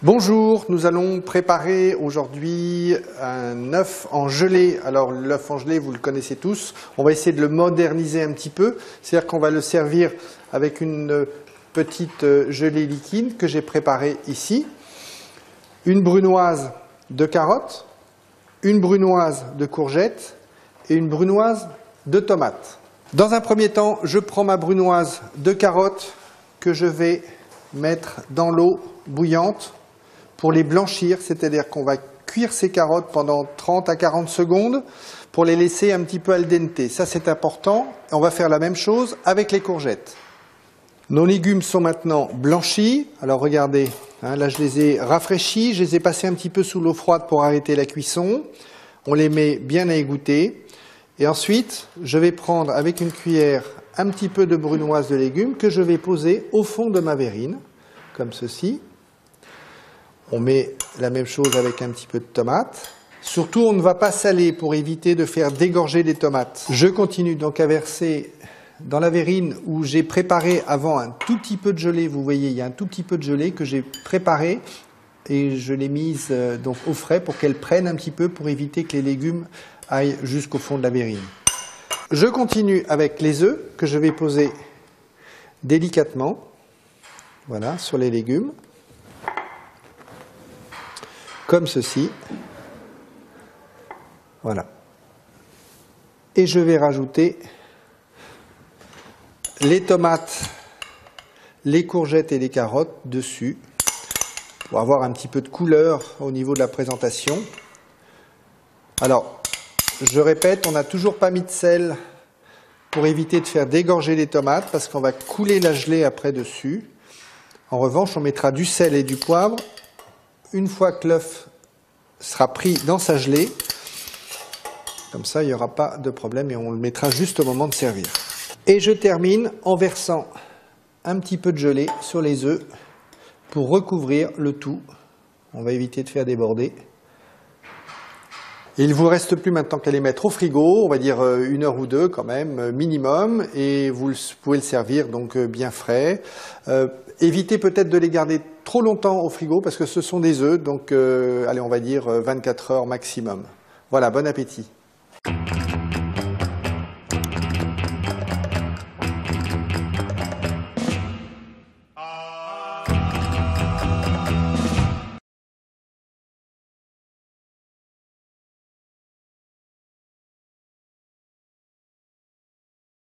Bonjour, nous allons préparer aujourd'hui un œuf en gelée. Alors l'œuf en gelée, vous le connaissez tous. On va essayer de le moderniser un petit peu. C'est-à-dire qu'on va le servir avec une petite gelée liquide que j'ai préparée ici. Une brunoise de carottes, une brunoise de courgettes et une brunoise de tomates. Dans un premier temps, je prends ma brunoise de carottes que je vais mettre dans l'eau bouillante pour les blanchir, c'est-à-dire qu'on va cuire ces carottes pendant 30 à 40 secondes pour les laisser un petit peu al dente. Ça, c'est important. On va faire la même chose avec les courgettes. Nos légumes sont maintenant blanchis. Alors regardez, là je les ai rafraîchis, je les ai passés un petit peu sous l'eau froide pour arrêter la cuisson. On les met bien à égoutter. Et ensuite, je vais prendre avec une cuillère un petit peu de brunoise de légumes que je vais poser au fond de ma verrine, comme ceci. On met la même chose avec un petit peu de tomate. Surtout, on ne va pas saler pour éviter de faire dégorger les tomates. Je continue donc à verser dans la verrine où j'ai préparé avant un tout petit peu de gelée. Vous voyez, il y a un tout petit peu de gelée que j'ai préparé et je l'ai mise donc au frais pour qu'elle prenne un petit peu pour éviter que les légumes aillent jusqu'au fond de la verrine. Je continue avec les œufs que je vais poser délicatement, voilà, sur les légumes. Comme ceci, voilà. Et je vais rajouter les tomates, les courgettes et les carottes dessus pour avoir un petit peu de couleur au niveau de la présentation. Alors, je répète, on n'a toujours pas mis de sel pour éviter de faire dégorger les tomates parce qu'on va couler la gelée après dessus. En revanche, on mettra du sel et du poivre une fois que l'œuf sera pris dans sa gelée. Comme ça, il n'y aura pas de problème et on le mettra juste au moment de servir. Et je termine en versant un petit peu de gelée sur les œufs pour recouvrir le tout. On va éviter de faire déborder. Il ne vous reste plus maintenant qu'à les mettre au frigo, on va dire 1 heure ou 2 quand même, minimum, et vous pouvez le servir donc bien frais. Évitez peut-être de les garder trop longtemps au frigo parce que ce sont des œufs, donc allez, on va dire 24 heures maximum. Voilà, bon appétit.